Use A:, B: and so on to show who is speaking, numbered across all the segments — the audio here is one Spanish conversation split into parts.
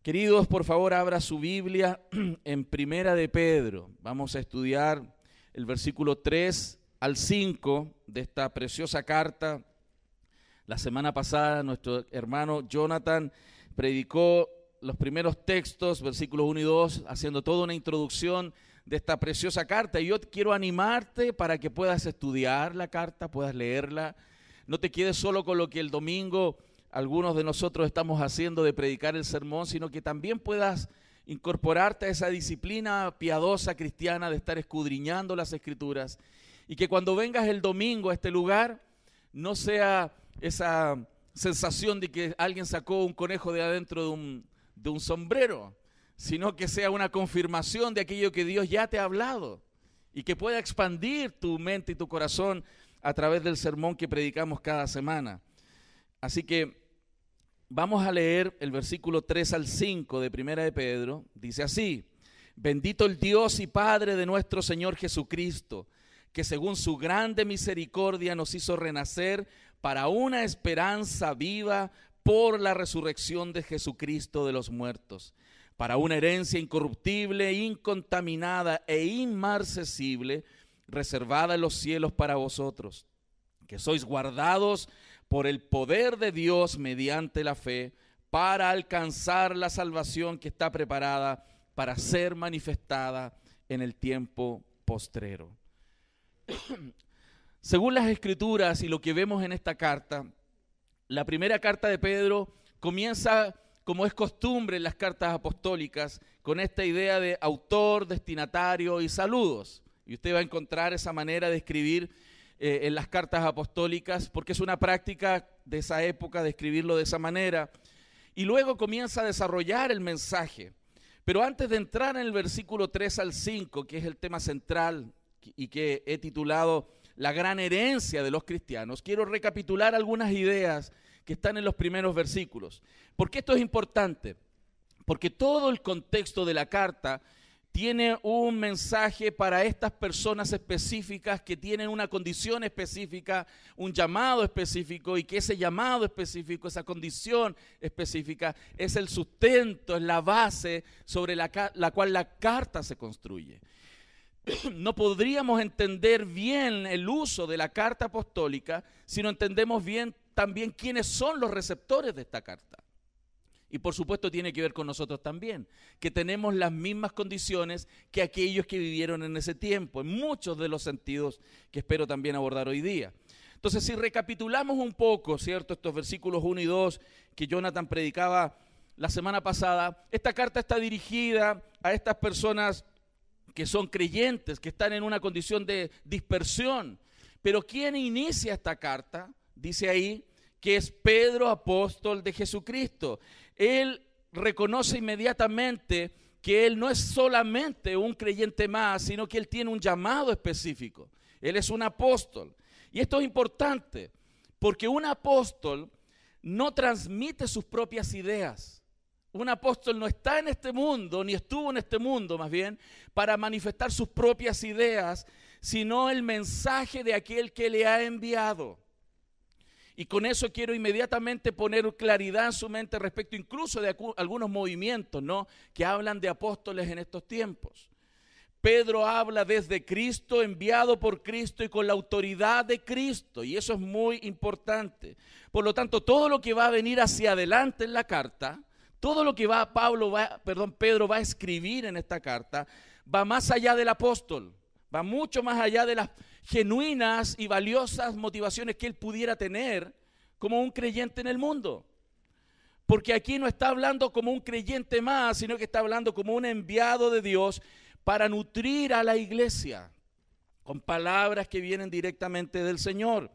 A: Queridos, por favor, abra su Biblia en Primera de Pedro. Vamos a estudiar el versículo 3 al 5 de esta preciosa carta. La semana pasada nuestro hermano Jonathan predicó los primeros textos, versículos 1 y 2, haciendo toda una introducción de esta preciosa carta. Y yo quiero animarte para que puedas estudiar la carta, puedas leerla. No te quedes solo con lo que el domingo algunos de nosotros estamos haciendo de predicar el sermón, sino que también puedas incorporarte a esa disciplina piadosa cristiana de estar escudriñando las Escrituras, y que cuando vengas el domingo a este lugar no sea esa sensación de que alguien sacó un conejo de adentro de un sombrero, sino que sea una confirmación de aquello que Dios ya te ha hablado y que pueda expandir tu mente y tu corazón a través del sermón que predicamos cada semana. Así que vamos a leer el versículo 3 al 5 de Primera de Pedro. Dice así: bendito el Dios y Padre de nuestro Señor Jesucristo, que según su grande misericordia nos hizo renacer para una esperanza viva por la resurrección de Jesucristo de los muertos, para una herencia incorruptible, incontaminada e inmarcesible, reservada en los cielos para vosotros, que sois guardados por el poder de Dios mediante la fe, para alcanzar la salvación que está preparada para ser manifestada en el tiempo postrero. Según las Escrituras y lo que vemos en esta carta, la primera carta de Pedro comienza, como es costumbre en las cartas apostólicas, con esta idea de autor, destinatario y saludos. Y usted va a encontrar esa manera de escribir en las cartas apostólicas, porque es una práctica de esa época de escribirlo de esa manera. Y luego comienza a desarrollar el mensaje. Pero antes de entrar en el versículo 3 al 5, que es el tema central y que he titulado La gran herencia de los cristianos, quiero recapitular algunas ideas que están en los primeros versículos. ¿Por qué esto es importante? Porque todo el contexto de la carta tiene un mensaje para estas personas específicas que tienen una condición específica, un llamado específico, y que ese llamado específico, esa condición específica, es el sustento, es la base sobre la cual la carta se construye. No podríamos entender bien el uso de la carta apostólica si no entendemos bien también quiénes son los receptores de esta carta. Y por supuesto tiene que ver con nosotros también, que tenemos las mismas condiciones que aquellos que vivieron en ese tiempo, en muchos de los sentidos que espero también abordar hoy día. Entonces, si recapitulamos un poco, ¿cierto?, estos versículos 1 y 2 que Jonathan predicaba la semana pasada, esta carta está dirigida a estas personas que son creyentes, que están en una condición de dispersión. Pero ¿quién inicia esta carta? Dice ahí que es Pedro, apóstol de Jesucristo. Él reconoce inmediatamente que él no es solamente un creyente más, sino que él tiene un llamado específico. Él es un apóstol. Y esto es importante, porque un apóstol no transmite sus propias ideas. Un apóstol no está en este mundo, ni estuvo en este mundo más bien, para manifestar sus propias ideas, sino el mensaje de aquel que le ha enviado. Y con eso quiero inmediatamente poner claridad en su mente respecto incluso de algunos movimientos, ¿no?, que hablan de apóstoles en estos tiempos. Pedro habla desde Cristo, enviado por Cristo y con la autoridad de Cristo, y eso es muy importante. Por lo tanto, todo lo que va a venir hacia adelante en la carta, todo lo que Pedro va a escribir en esta carta, va más allá del apóstol, va mucho más allá de las genuinas y valiosas motivaciones que él pudiera tener como un creyente en el mundo. Porque aquí no está hablando como un creyente más, sino que está hablando como un enviado de Dios para nutrir a la iglesia con palabras que vienen directamente del Señor.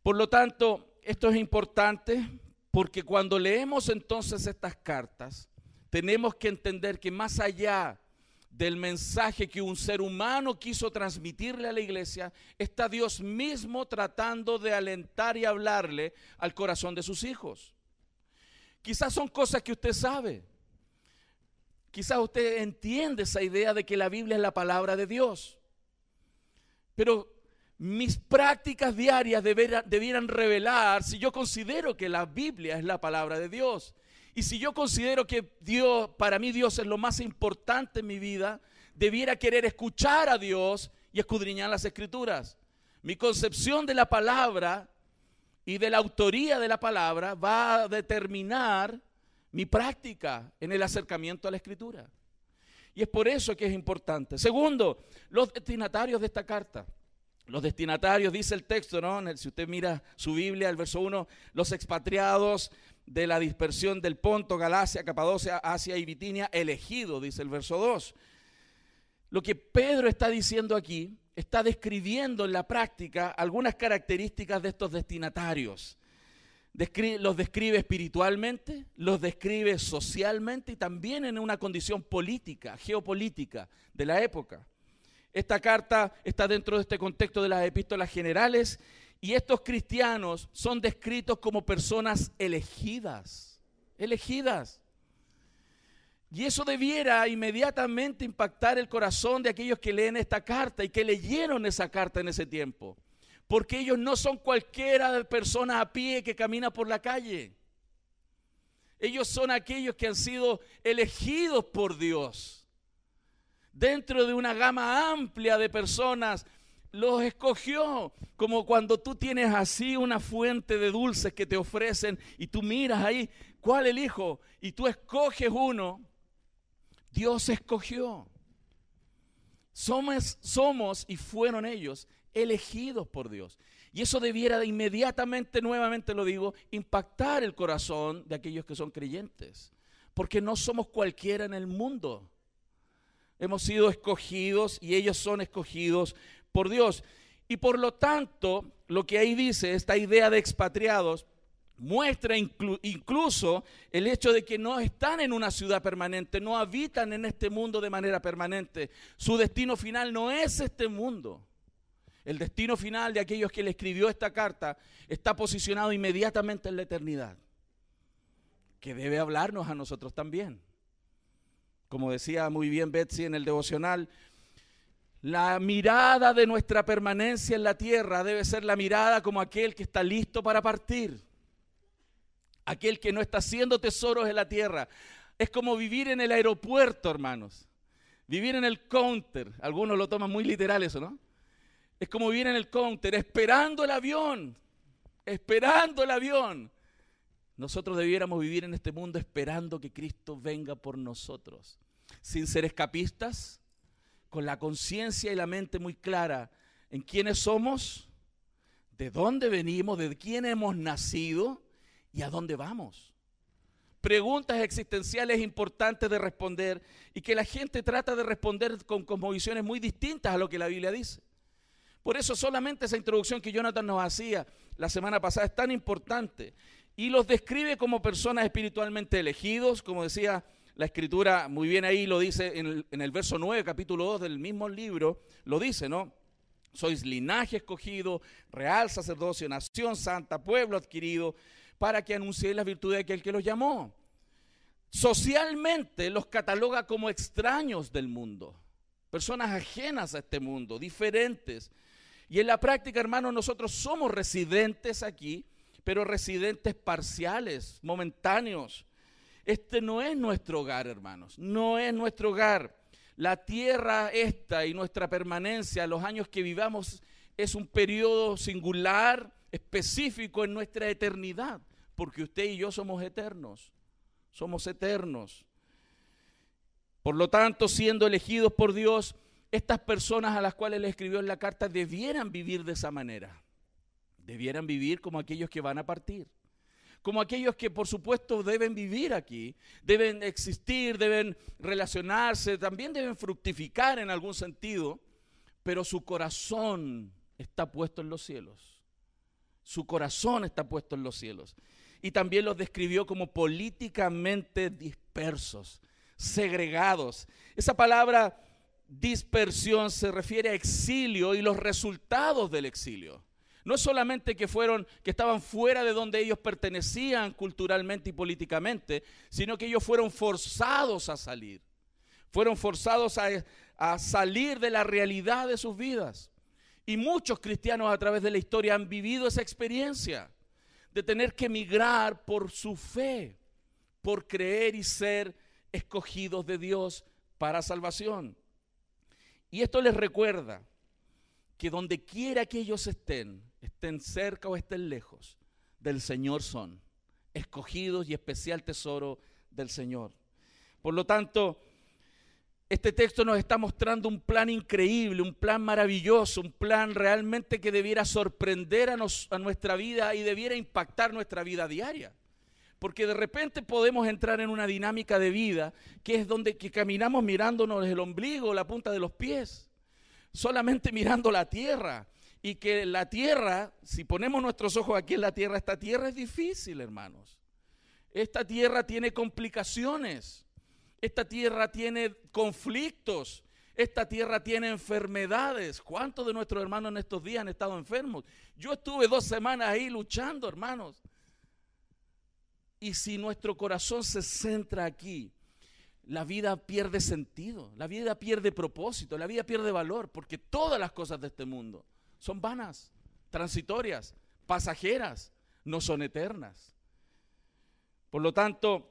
A: Por lo tanto, esto es importante porque cuando leemos entonces estas cartas, tenemos que entender que más allá del mensaje que un ser humano quiso transmitirle a la iglesia, está Dios mismo tratando de alentar y hablarle al corazón de sus hijos. Quizás son cosas que usted sabe. Quizás usted entiende esa idea de que la Biblia es la palabra de Dios. Pero mis prácticas diarias debieran revelar si yo considero que la Biblia es la palabra de Dios. Y si yo considero que Dios, para mí Dios es lo más importante en mi vida, debiera querer escuchar a Dios y escudriñar las Escrituras. Mi concepción de la palabra y de la autoría de la palabra va a determinar mi práctica en el acercamiento a la Escritura. Y es por eso que es importante. Segundo, los destinatarios de esta carta. Los destinatarios, dice el texto, ¿no? Si usted mira su Biblia, el verso 1, los expatriados de la dispersión del Ponto, Galacia, Capadocia, Asia y Bitinia, elegidos, dice el verso 2. Lo que Pedro está diciendo aquí, está describiendo en la práctica algunas características de estos destinatarios. Los describe espiritualmente, los describe socialmente y también en una condición política, geopolítica de la época. Esta carta está dentro de este contexto de las epístolas generales y estos cristianos son descritos como personas elegidas. Y eso debiera inmediatamente impactar el corazón de aquellos que leen esta carta y que leyeron esa carta en ese tiempo. Porque ellos no son cualquiera de personas a pie que camina por la calle. Ellos son aquellos que han sido elegidos por Dios. Dentro de una gama amplia de personas, los escogió. Como cuando tú tienes así una fuente de dulces que te ofrecen y tú miras ahí, ¿cuál elijo? Y tú escoges uno. Dios escogió. Somos y fueron ellos elegidos por Dios. Y eso debiera de inmediatamente, nuevamente lo digo, impactar el corazón de aquellos que son creyentes. Porque no somos cualquiera en el mundo. Hemos sido escogidos y ellos son escogidos por Dios. Y por lo tanto, lo que ahí dice, esta idea de expatriados, muestra incluso el hecho de que no están en una ciudad permanente, no habitan en este mundo de manera permanente. Su destino final no es este mundo. El destino final de aquellos que le escribió esta carta está posicionado inmediatamente en la eternidad, que debe hablarnos a nosotros también. Como decía muy bien Betsy en el devocional, la mirada de nuestra permanencia en la tierra debe ser la mirada como aquel que está listo para partir. Aquel que no está haciendo tesoros en la tierra. Es como vivir en el aeropuerto, hermanos. Vivir en el counter. Algunos lo toman muy literal eso, ¿no? Es como vivir en el counter, esperando el avión. Esperando el avión. Nosotros debiéramos vivir en este mundo esperando que Cristo venga por nosotros. Sin ser escapistas, con la conciencia y la mente muy clara en quiénes somos, de dónde venimos, de quién hemos nacido y a dónde vamos. Preguntas existenciales importantes de responder y que la gente trata de responder con cosmovisiones muy distintas a lo que la Biblia dice. Por eso solamente esa introducción que Jonathan nos hacía la semana pasada es tan importante y los describe como personas espiritualmente elegidos, como decía la Escritura, muy bien ahí lo dice en el verso 9, capítulo 2 del mismo libro, lo dice, ¿no? Sois linaje escogido, real sacerdocio, nación santa, pueblo adquirido, para que anunciéis las virtudes de aquel que los llamó. Socialmente los cataloga como extraños del mundo, personas ajenas a este mundo, diferentes. Y en la práctica, hermanos, nosotros somos residentes aquí, pero residentes parciales, momentáneos. Este no es nuestro hogar, hermanos, no es nuestro hogar. La tierra esta y nuestra permanencia, los años que vivamos, es un periodo singular, específico en nuestra eternidad, porque usted y yo somos eternos, somos eternos. Por lo tanto, siendo elegidos por Dios, estas personas a las cuales le escribió en la carta debieran vivir de esa manera, debieran vivir como aquellos que van a partir. Como aquellos que por supuesto deben vivir aquí, deben existir, deben relacionarse, también deben fructificar en algún sentido, pero su corazón está puesto en los cielos. Su corazón está puesto en los cielos. Y también los describió como políticamente dispersos, segregados. Esa palabra dispersión se refiere a exilio y los resultados del exilio. No es solamente que estaban fuera de donde ellos pertenecían culturalmente y políticamente, sino que ellos fueron forzados a salir. Fueron forzados a salir de la realidad de sus vidas. Y muchos cristianos a través de la historia han vivido esa experiencia de tener que emigrar por su fe, por creer y ser escogidos de Dios para salvación. Y esto les recuerda que donde quiera que ellos estén cerca o estén lejos, del Señor son, escogidos y especial tesoro del Señor. Por lo tanto, este texto nos está mostrando un plan increíble, un plan maravilloso, un plan realmente que debiera sorprender a nuestra vida y debiera impactar nuestra vida diaria. Porque de repente podemos entrar en una dinámica de vida que es donde que caminamos mirándonos el ombligo, la punta de los pies, solamente mirando la tierra. Y que la tierra, si ponemos nuestros ojos aquí en la tierra, esta tierra es difícil, hermanos. Esta tierra tiene complicaciones. Esta tierra tiene conflictos, esta tierra tiene enfermedades. ¿Cuántos de nuestros hermanos en estos días han estado enfermos? Yo estuve 2 semanas ahí luchando, hermanos. Y si nuestro corazón se centra aquí, la vida pierde sentido, la vida pierde propósito, la vida pierde valor, porque todas las cosas de este mundo son vanas, transitorias, pasajeras, no son eternas. Por lo tanto,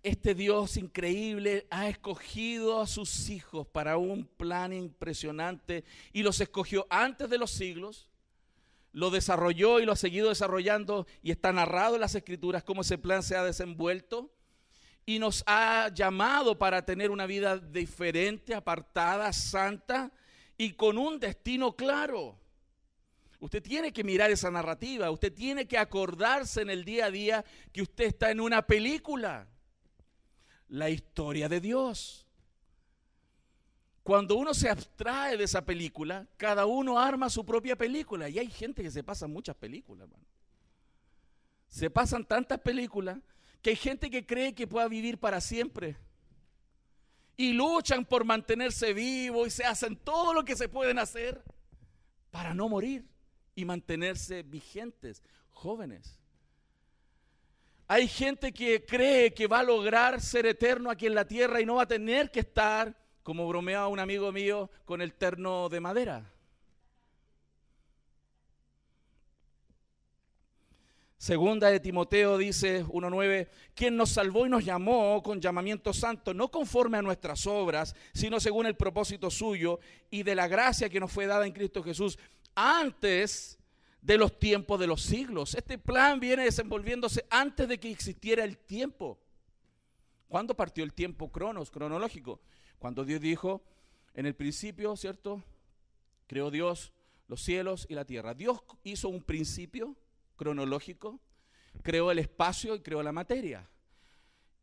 A: este Dios increíble ha escogido a sus hijos para un plan impresionante y los escogió antes de los siglos, lo desarrolló y lo ha seguido desarrollando y está narrado en las Escrituras cómo ese plan se ha desenvuelto y nos ha llamado para tener una vida diferente, apartada, santa y con un destino claro. Usted tiene que mirar esa narrativa, usted tiene que acordarse en el día a día que usted está en una película. La historia de Dios. Cuando uno se abstrae de esa película, cada uno arma su propia película. Y hay gente que se pasa muchas películas, hermano. Se pasan tantas películas que hay gente que cree que pueda vivir para siempre. Y luchan por mantenerse vivos y se hacen todo lo que se pueden hacer para no morir y mantenerse vigentes, jóvenes. Hay gente que cree que va a lograr ser eterno aquí en la tierra y no va a tener que estar, como bromeaba un amigo mío, con el terno de madera. Segunda de Timoteo dice 1:9, quien nos salvó y nos llamó con llamamiento santo, no conforme a nuestras obras, sino según el propósito suyo y de la gracia que nos fue dada en Cristo Jesús antes de los tiempos de los siglos. Este plan viene desenvolviéndose antes de que existiera el tiempo. ¿Cuándo partió el tiempo cronológico? Cuando Dios dijo, en el principio, ¿cierto? Creó Dios los cielos y la tierra. Dios hizo un principio cronológico, creó el espacio y creó la materia.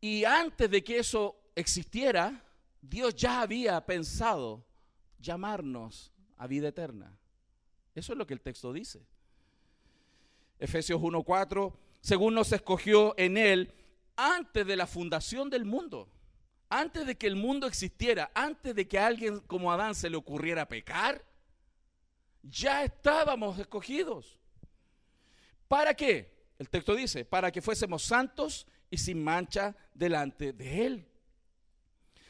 A: Y antes de que eso existiera, Dios ya había pensado llamarnos a vida eterna. Eso es lo que el texto dice. Efesios 1:4, según nos escogió en Él antes de la fundación del mundo, antes de que el mundo existiera, antes de que a alguien como Adán se le ocurriera pecar, ya estábamos escogidos. ¿Para qué? El texto dice, para que fuésemos santos y sin mancha delante de Él.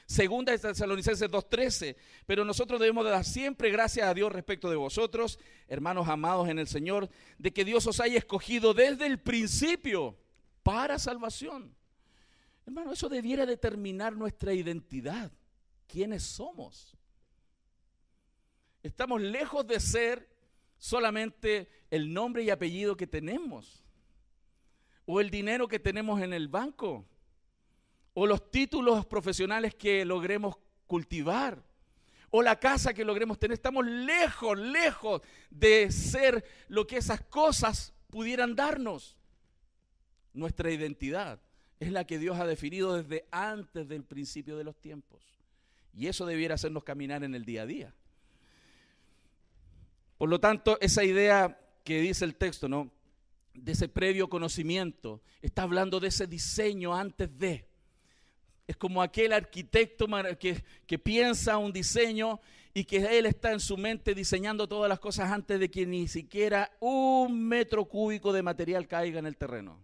A: Segunda de Tesalonicenses 2:13, pero nosotros debemos de dar siempre gracias a Dios respecto de vosotros, hermanos amados en el Señor, de que Dios os haya escogido desde el principio para salvación. Hermano, eso debiera determinar nuestra identidad, quiénes somos. Estamos lejos de ser solamente el nombre y apellido que tenemos, o el dinero que tenemos en el banco, o los títulos profesionales que logremos cultivar, o la casa que logremos tener. Estamos lejos de ser lo que esas cosas pudieran darnos. Nuestra identidad es la que Dios ha definido desde antes del principio de los tiempos. Y eso debiera hacernos caminar en el día a día. Por lo tanto, esa idea que dice el texto, ¿no?, de ese previo conocimiento, está hablando de ese diseño antes de. Es como aquel arquitecto que piensa un diseño y que él está en su mente diseñando todas las cosas antes de que ni siquiera 1 metro cúbico de material caiga en el terreno.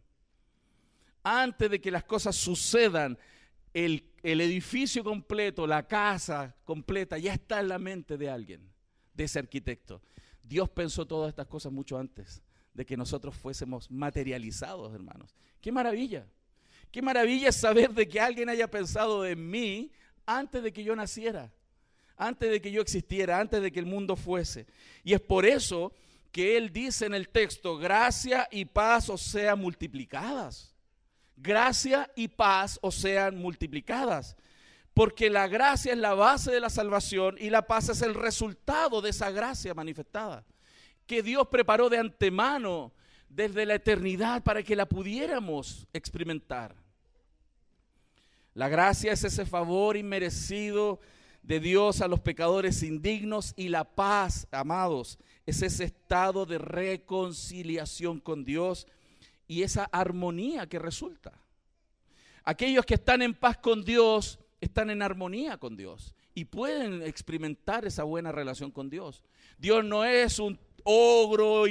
A: Antes de que las cosas sucedan, el edificio completo, la casa completa, ya está en la mente de alguien, de ese arquitecto. Dios pensó todas estas cosas mucho antes de que nosotros fuésemos materializados, hermanos. ¡Qué maravilla! Qué maravilla es saber de que alguien haya pensado en mí antes de que yo naciera, antes de que yo existiera, antes de que el mundo fuese. Y es por eso que él dice en el texto, gracia y paz os sean multiplicadas. Gracia y paz os sean multiplicadas. Porque la gracia es la base de la salvación y la paz es el resultado de esa gracia manifestada, que Dios preparó de antemano desde la eternidad para que la pudiéramos experimentar. La gracia es ese favor inmerecido de Dios a los pecadores indignos, y la paz, amados, es ese estado de reconciliación con Dios y esa armonía que resulta. Aquellos que están en paz con Dios están en armonía con Dios y pueden experimentar esa buena relación con Dios. Dios no es un ogro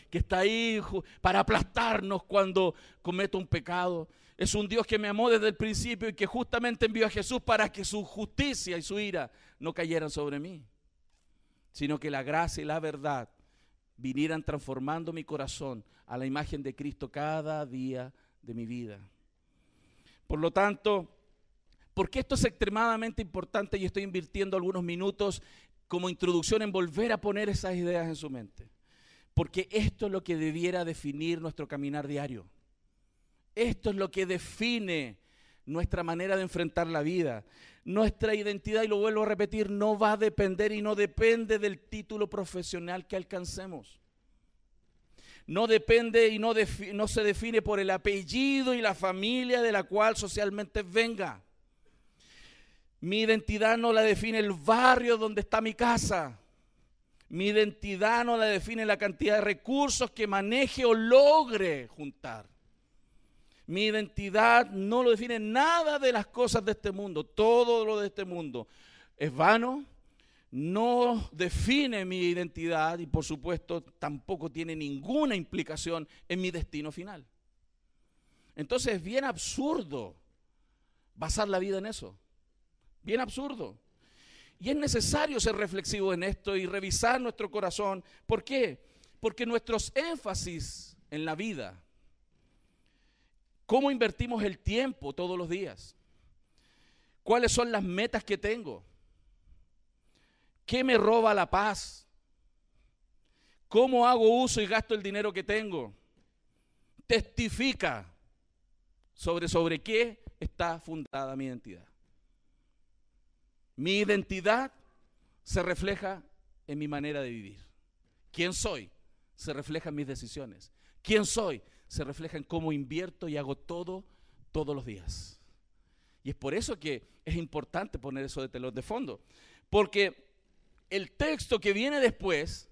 A: que está ahí para aplastarnos cuando cometo un pecado. Es un Dios que me amó desde el principio y que justamente envió a Jesús para que su justicia y su ira no cayeran sobre mí, sino que la gracia y la verdad vinieran transformando mi corazón a la imagen de Cristo cada día de mi vida. Por lo tanto, porque esto es extremadamente importante y estoy invirtiendo algunos minutos como introducción en volver a poner esas ideas en su mente. Porque esto es lo que debiera definir nuestro caminar diario. Esto es lo que define nuestra manera de enfrentar la vida. Nuestra identidad, y lo vuelvo a repetir, no va a depender y no depende del título profesional que alcancemos. No depende y no se define por el apellido y la familia de la cual socialmente venga. Mi identidad no la define el barrio donde está mi casa. Mi identidad no la define la cantidad de recursos que maneje o logre juntar. Mi identidad no lo define nada de las cosas de este mundo. Todo lo de este mundo es vano, no define mi identidad y por supuesto tampoco tiene ninguna implicación en mi destino final. Entonces es bien absurdo basar la vida en eso. Bien absurdo. Y es necesario ser reflexivo en esto y revisar nuestro corazón. ¿Por qué? Porque nuestros énfasis en la vida, cómo invertimos el tiempo todos los días, cuáles son las metas que tengo, qué me roba la paz, cómo hago uso y gasto el dinero que tengo, testifica sobre qué está fundada mi identidad. Mi identidad se refleja en mi manera de vivir. ¿Quién soy? Se refleja en mis decisiones. ¿Quién soy? Se refleja en cómo invierto y hago todo, todos los días. Y es por eso que es importante poner eso de telón de fondo. Porque el texto que viene después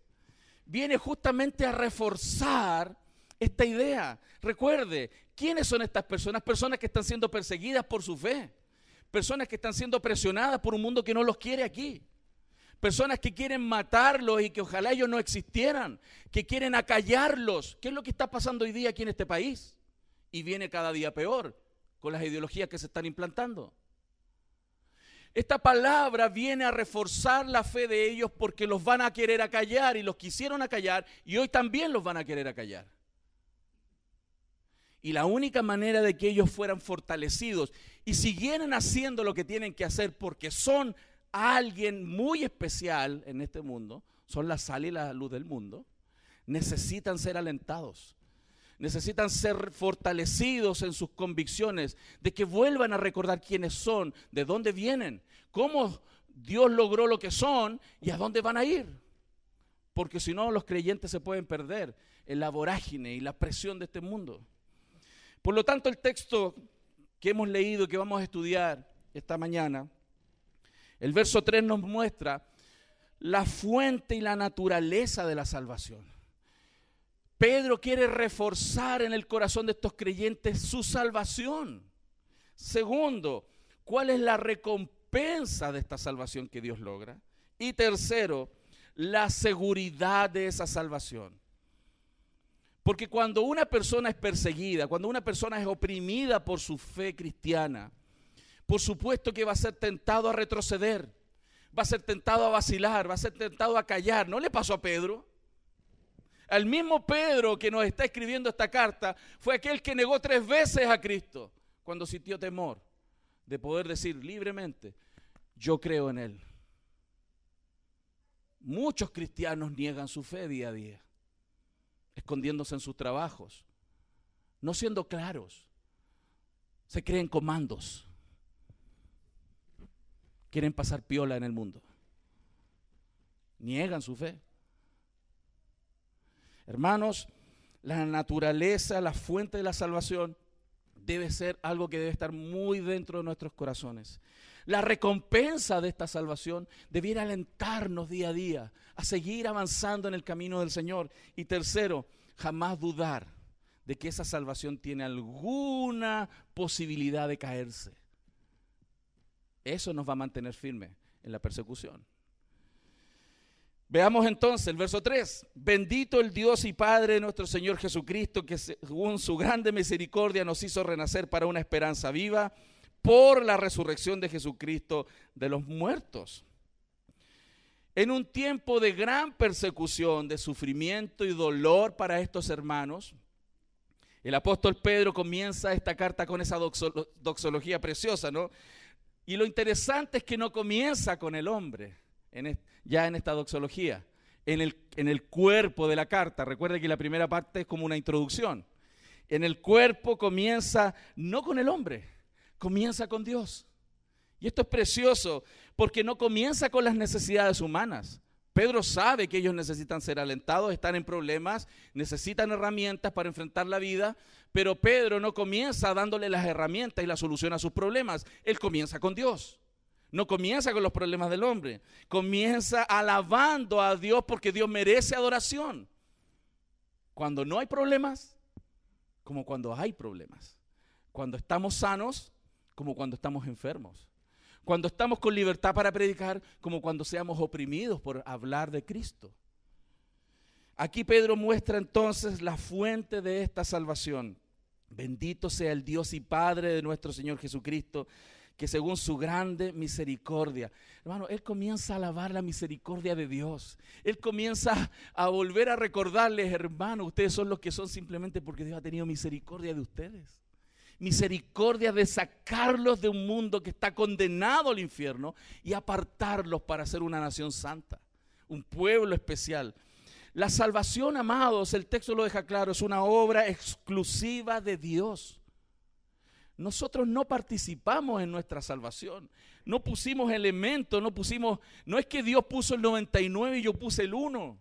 A: viene justamente a reforzar esta idea. Recuerde, ¿quiénes son estas personas? Personas que están siendo perseguidas por su fe. Personas que están siendo presionadas por un mundo que no los quiere aquí. Personas que quieren matarlos y que ojalá ellos no existieran, que quieren acallarlos. ¿Qué es lo que está pasando hoy día aquí en este país? Y viene cada día peor con las ideologías que se están implantando. Esta palabra viene a reforzar la fe de ellos porque los van a querer acallar y los quisieron acallar y hoy también los van a querer acallar. Y la única manera de que ellos fueran fortalecidos y siguieran haciendo lo que tienen que hacer porque son alguien muy especial en este mundo, son la sal y la luz del mundo, necesitan ser alentados, necesitan ser fortalecidos en sus convicciones, de que vuelvan a recordar quiénes son, de dónde vienen, cómo Dios logró lo que son y a dónde van a ir. Porque si no, los creyentes se pueden perder en la vorágine y la presión de este mundo. Por lo tanto, el texto que hemos leído y que vamos a estudiar esta mañana, el verso 3 nos muestra la fuente y la naturaleza de la salvación. Pedro quiere reforzar en el corazón de estos creyentes su salvación. Segundo, ¿cuál es la recompensa de esta salvación que Dios logra? Y tercero, la seguridad de esa salvación. Porque cuando una persona es perseguida, cuando una persona es oprimida por su fe cristiana, por supuesto que va a ser tentado a retroceder, va a ser tentado a vacilar, va a ser tentado a callar. ¿No le pasó a Pedro? Al mismo Pedro que nos está escribiendo esta carta fue aquel que negó 3 veces a Cristo cuando sintió temor de poder decir libremente, yo creo en Él. Muchos cristianos niegan su fe día a día, escondiéndose en sus trabajos, no siendo claros, se creen comandos, quieren pasar piola en el mundo, niegan su fe. Hermanos, la naturaleza, la fuente de la salvación debe ser algo que debe estar muy dentro de nuestros corazones. La recompensa de esta salvación debiera alentarnos día a día a seguir avanzando en el camino del Señor. Y tercero, jamás dudar de que esa salvación tiene alguna posibilidad de caerse. Eso nos va a mantener firmes en la persecución. Veamos entonces el verso 3. Bendito el Dios y Padre de nuestro Señor Jesucristo, que según su grande misericordia nos hizo renacer para una esperanza viva por la resurrección de Jesucristo de los muertos. En un tiempo de gran persecución, de sufrimiento y dolor para estos hermanos, el apóstol Pedro comienza esta carta con esa doxología preciosa, ¿no? Y lo interesante es que no comienza con el hombre, ya en esta doxología, en el cuerpo de la carta. Recuerde que la primera parte es como una introducción. En el cuerpo comienza no con el hombre, comienza con Dios. Y esto es precioso porque no comienza con las necesidades humanas. Pedro sabe que ellos necesitan ser alentados, están en problemas, necesitan herramientas para enfrentar la vida, pero Pedro no comienza dándole las herramientas y la solución a sus problemas. Él comienza con Dios. No comienza con los problemas del hombre, comienza alabando a Dios porque Dios merece adoración. Cuando no hay problemas, como cuando hay problemas. Cuando estamos sanos, como cuando estamos enfermos. Cuando estamos con libertad para predicar, como cuando seamos oprimidos por hablar de Cristo. Aquí Pedro muestra entonces la fuente de esta salvación. Bendito sea el Dios y Padre de nuestro Señor Jesucristo, que según su grande misericordia, hermano, él comienza a alabar la misericordia de Dios. Él comienza a volver a recordarles, hermano, ustedes son los que son simplemente porque Dios ha tenido misericordia de ustedes. Misericordia de sacarlos de un mundo que está condenado al infierno y apartarlos para ser una nación santa, un pueblo especial. La salvación, amados, el texto lo deja claro, es una obra exclusiva de Dios. Nosotros no participamos en nuestra salvación, no pusimos elementos, no es que Dios puso el 99 y yo puse el 1.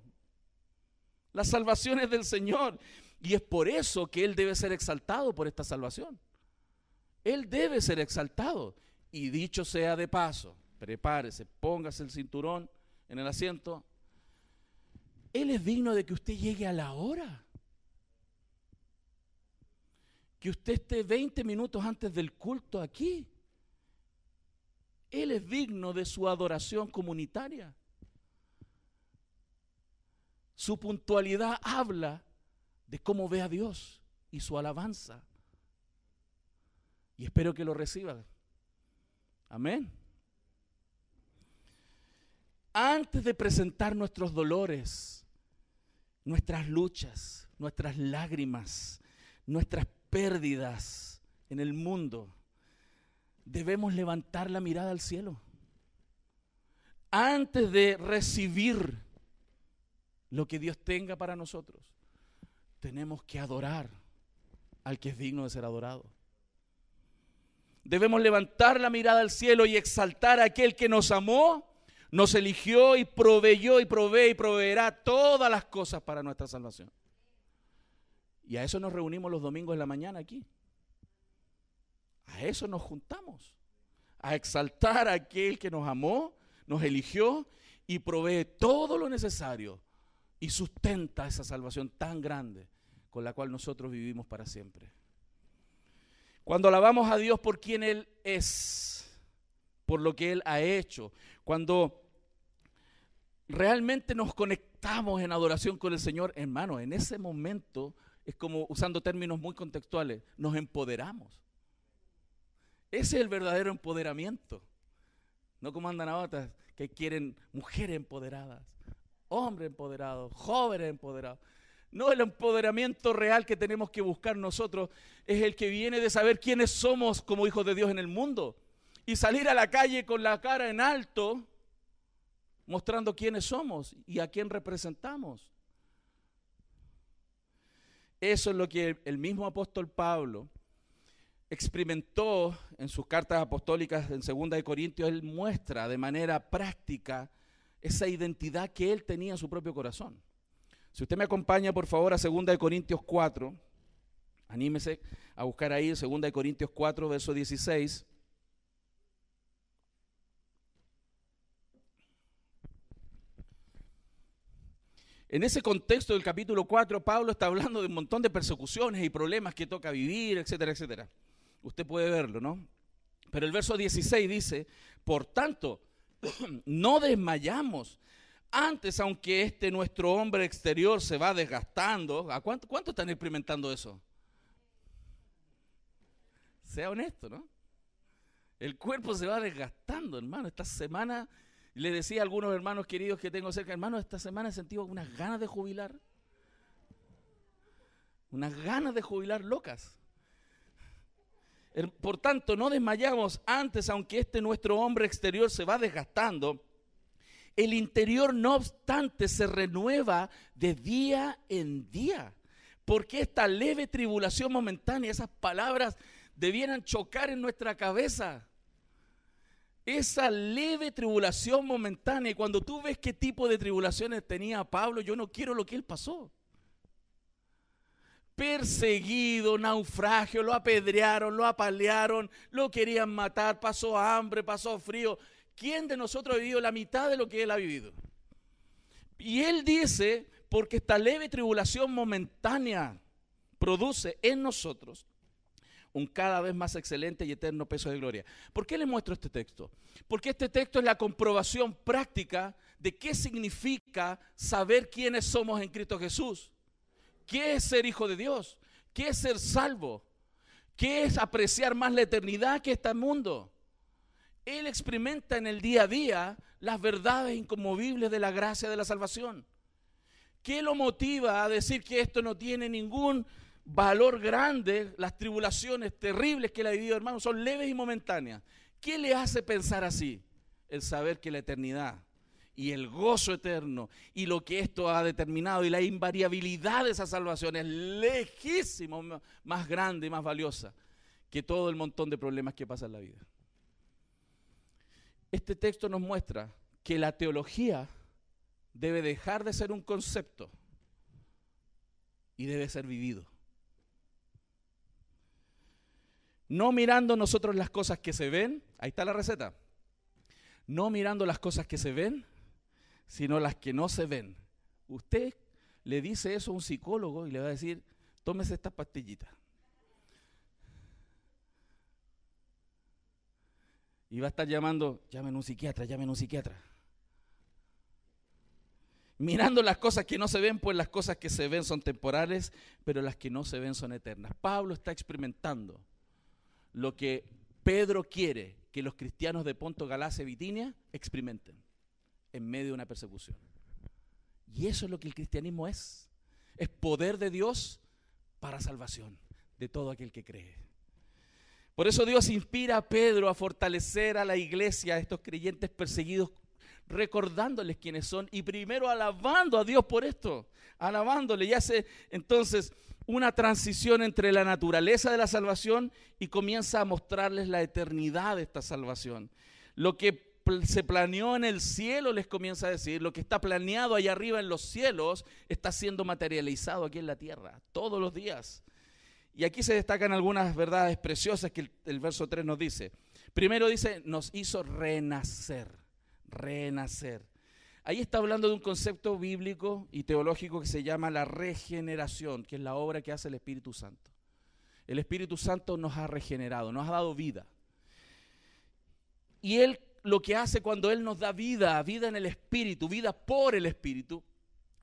A: La salvación es del Señor y es por eso que Él debe ser exaltado por esta salvación. Él debe ser exaltado. Y dicho sea de paso, prepárese, póngase el cinturón en el asiento. Él es digno de que usted llegue a la hora. Que usted esté 20 minutos antes del culto aquí. Él es digno de su adoración comunitaria. Su puntualidad habla de cómo ve a Dios y su alabanza. Y espero que lo reciba. Amén. Antes de presentar nuestros dolores, nuestras luchas, nuestras lágrimas, nuestras pérdidas en el mundo, debemos levantar la mirada al cielo. Antes de recibir lo que Dios tenga para nosotros, tenemos que adorar al que es digno de ser adorado. Debemos levantar la mirada al cielo y exaltar a aquel que nos amó, nos eligió y proveyó y provee y proveerá todas las cosas para nuestra salvación. Y a eso nos reunimos los domingos en la mañana aquí. A eso nos juntamos. A exaltar a aquel que nos amó, nos eligió y provee todo lo necesario y sustenta esa salvación tan grande con la cual nosotros vivimos para siempre. Cuando alabamos a Dios por quien Él es, por lo que Él ha hecho, cuando realmente nos conectamos en adoración con el Señor, hermano, en ese momento es como, usando términos muy contextuales, nos empoderamos. Ese es el verdadero empoderamiento. No como andan ahora que quieren mujeres empoderadas, hombres empoderados, jóvenes empoderados. No, el empoderamiento real que tenemos que buscar nosotros es el que viene de saber quiénes somos como hijos de Dios en el mundo. Y salir a la calle con la cara en alto, mostrando quiénes somos y a quién representamos. Eso es lo que el mismo apóstol Pablo experimentó en sus cartas apostólicas en 2 de Corintios. Él muestra de manera práctica esa identidad que él tenía en su propio corazón. Si usted me acompaña, por favor, a 2 de Corintios 4, anímese a buscar ahí 2 de Corintios 4, verso 16. En ese contexto del capítulo 4, Pablo está hablando de un montón de persecuciones y problemas que toca vivir, etcétera, etcétera. Usted puede verlo, ¿no? Pero el verso 16 dice, por tanto, no desmayamos. Antes, aunque nuestro hombre exterior se va desgastando, ¿a cuánto están experimentando eso? Sea honesto, ¿no? El cuerpo se va desgastando, hermano. Esta semana, le decía a algunos hermanos queridos que tengo cerca, hermano, esta semana he sentido unas ganas de jubilar. Unas ganas de jubilar locas. Por tanto, no desmayamos. Antes, aunque nuestro hombre exterior se va desgastando, el interior, no obstante, se renueva de día en día. Porque esta leve tribulación momentánea, esas palabras debieran chocar en nuestra cabeza. Esa leve tribulación momentánea. Y cuando tú ves qué tipo de tribulaciones tenía Pablo, yo no quiero lo que él pasó. Perseguido, naufragio, lo apedrearon, lo apalearon, lo querían matar, pasó hambre, pasó frío. ¿Quién de nosotros ha vivido la mitad de lo que él ha vivido? Y él dice, porque esta leve tribulación momentánea produce en nosotros un cada vez más excelente y eterno peso de gloria. ¿Por qué le muestro este texto? Porque este texto es la comprobación práctica de qué significa saber quiénes somos en Cristo Jesús. ¿Qué es ser hijo de Dios? ¿Qué es ser salvo? ¿Qué es apreciar más la eternidad que este mundo? Él experimenta en el día a día las verdades inconmovibles de la gracia de la salvación. ¿Qué lo motiva a decir que esto no tiene ningún valor grande? Las tribulaciones terribles que él ha vivido, hermano, son leves y momentáneas. ¿Qué le hace pensar así? El saber que la eternidad y el gozo eterno y lo que esto ha determinado y la invariabilidad de esa salvación es lejísimo más grande y más valiosa que todo el montón de problemas que pasa en la vida. Este texto nos muestra que la teología debe dejar de ser un concepto y debe ser vivido. No mirando nosotros las cosas que se ven, ahí está la receta. No mirando las cosas que se ven, sino las que no se ven. Usted le dice eso a un psicólogo y le va a decir, tómese estas pastillitas. Y va a estar llamando, llamen a un psiquiatra, llamen a un psiquiatra. Mirando las cosas que no se ven, pues las cosas que se ven son temporales, pero las que no se ven son eternas. Pablo está experimentando lo que Pedro quiere que los cristianos de Ponto, Galacia y Bitinia experimenten en medio de una persecución. Y eso es lo que el cristianismo es. Es poder de Dios para salvación de todo aquel que cree. Por eso Dios inspira a Pedro a fortalecer a la iglesia, a estos creyentes perseguidos, recordándoles quiénes son y primero alabando a Dios por esto, alabándole. Y hace entonces una transición entre la naturaleza de la salvación y comienza a mostrarles la eternidad de esta salvación. Lo que se planeó en el cielo, les comienza a decir, lo que está planeado allá arriba en los cielos está siendo materializado aquí en la tierra, todos los días. Y aquí se destacan algunas verdades preciosas que el verso 3 nos dice. Primero dice, nos hizo renacer, renacer. Ahí está hablando de un concepto bíblico y teológico que se llama la regeneración, que es la obra que hace el Espíritu Santo. El Espíritu Santo nos ha regenerado, nos ha dado vida. Y Él lo que hace cuando Él nos da vida, vida en el Espíritu, vida por el Espíritu,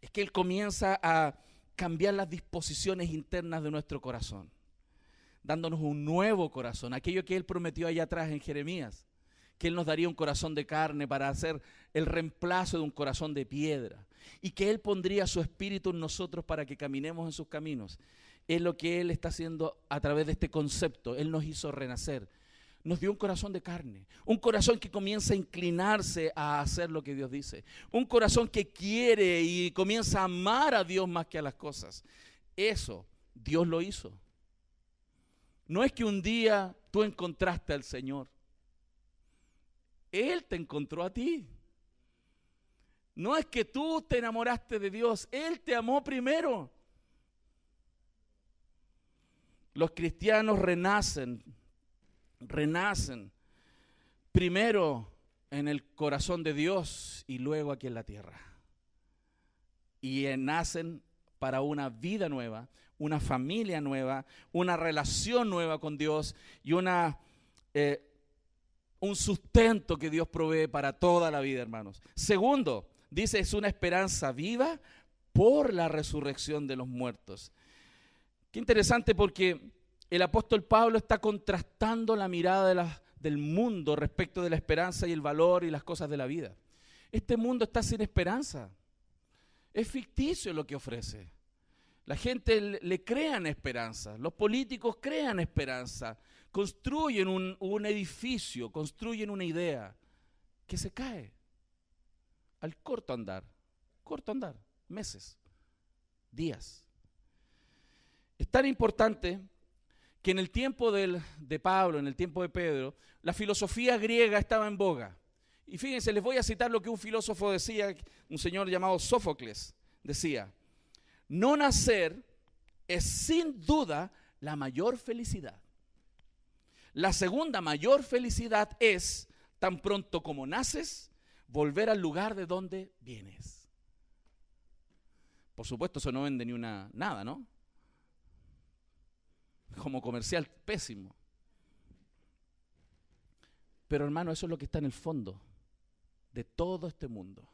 A: es que Él comienza a cambiar las disposiciones internas de nuestro corazón, dándonos un nuevo corazón, aquello que Él prometió allá atrás en Jeremías, que Él nos daría un corazón de carne para hacer el reemplazo de un corazón de piedra, y que Él pondría su espíritu en nosotros para que caminemos en sus caminos. Es lo que Él está haciendo a través de este concepto. Él nos hizo renacer. Nos dio un corazón de carne, un corazón que comienza a inclinarse a hacer lo que Dios dice, un corazón que quiere y comienza a amar a Dios más que a las cosas. Eso Dios lo hizo. No es que un día tú encontraste al Señor. Él te encontró a ti. No es que tú te enamoraste de Dios, Él te amó primero. Los cristianos renacen primero en el corazón de Dios y luego aquí en la tierra. Y nacen para una vida nueva, una familia nueva, una relación nueva con Dios y un sustento que Dios provee para toda la vida, hermanos. Segundo, dice, es una esperanza viva por la resurrección de los muertos. Qué interesante, porque el apóstol Pablo está contrastando la mirada del mundo respecto de la esperanza y el valor y las cosas de la vida. Este mundo está sin esperanza. Es ficticio lo que ofrece. La gente le crean esperanza. Los políticos crean esperanza. Construyen un edificio, construyen una idea que se cae al corto andar, meses, días. Es tan importante que en el tiempo de Pablo, en el tiempo de Pedro, la filosofía griega estaba en boga. Y fíjense, les voy a citar lo que un filósofo decía, un señor llamado Sófocles, decía: no nacer es sin duda la mayor felicidad. La segunda mayor felicidad es, tan pronto como naces, volver al lugar de donde vienes. Por supuesto, eso no vende ni nada, ¿no? Como comercial pésimo. Pero hermano, eso es lo que está en el fondo de todo este mundo.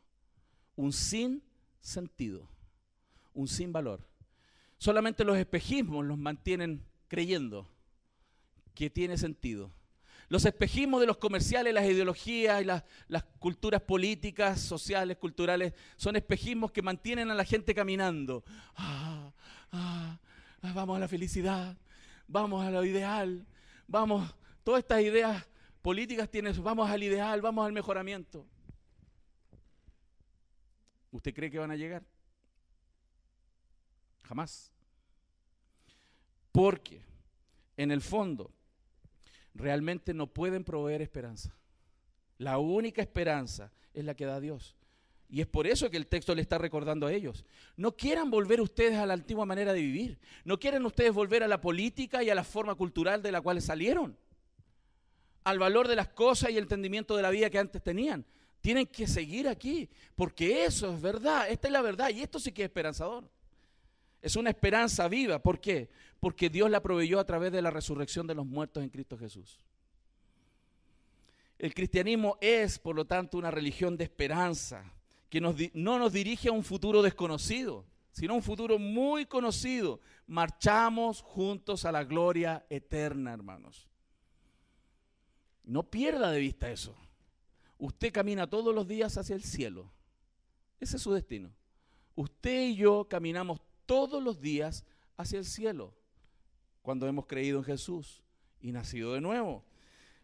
A: Un sin sentido, un sin valor. Solamente los espejismos los mantienen creyendo que tiene sentido. Los espejismos de los comerciales, las ideologías y las culturas políticas, sociales, culturales, son espejismos que mantienen a la gente caminando. Vamos a la felicidad. Vamos a lo ideal, vamos, todas estas ideas políticas tienen eso, vamos al ideal, vamos al mejoramiento. ¿Usted cree que van a llegar? Jamás. Porque, en el fondo, realmente no pueden proveer esperanza. La única esperanza es la que da Dios. Y es por eso que el texto le está recordando a ellos. No quieran volver ustedes a la antigua manera de vivir. No quieran ustedes volver a la política y a la forma cultural de la cual salieron. Al valor de las cosas y el entendimiento de la vida que antes tenían. Tienen que seguir aquí, porque eso es verdad. Esta es la verdad y esto sí que es esperanzador. Es una esperanza viva. ¿Por qué? Porque Dios la proveyó a través de la resurrección de los muertos en Cristo Jesús. El cristianismo es, por lo tanto, una religión de esperanza, que no nos dirige a un futuro desconocido, sino a un futuro muy conocido. Marchamos juntos a la gloria eterna, hermanos. No pierda de vista eso. Usted camina todos los días hacia el cielo. Ese es su destino. Usted y yo caminamos todos los días hacia el cielo, cuando hemos creído en Jesús y nacido de nuevo.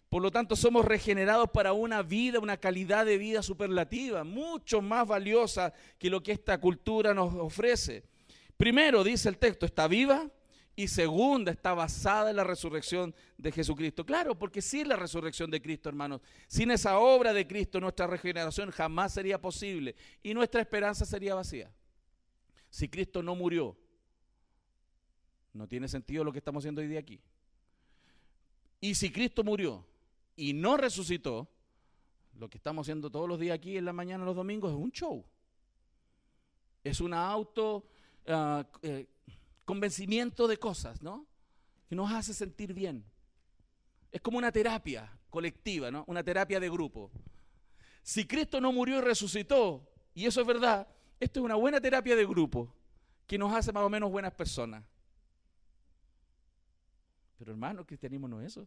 A: Por lo tanto, somos regenerados para una vida, una calidad de vida superlativa, mucho más valiosa que lo que esta cultura nos ofrece. Primero, dice el texto, está viva, y segunda, está basada en la resurrección de Jesucristo. Claro, porque sin la resurrección de Cristo, hermanos, sin esa obra de Cristo, nuestra regeneración jamás sería posible y nuestra esperanza sería vacía. Si Cristo no murió, no tiene sentido lo que estamos haciendo hoy día aquí. Y si Cristo murió y no resucitó, lo que estamos haciendo todos los días aquí en la mañana, los domingos, es un show. Es una convencimiento de cosas, ¿no? Que nos hace sentir bien. Es como una terapia colectiva, ¿no? Una terapia de grupo. Si Cristo no murió y resucitó, y eso es verdad, esto es una buena terapia de grupo que nos hace más o menos buenas personas. Pero hermano, el cristianismo no es eso.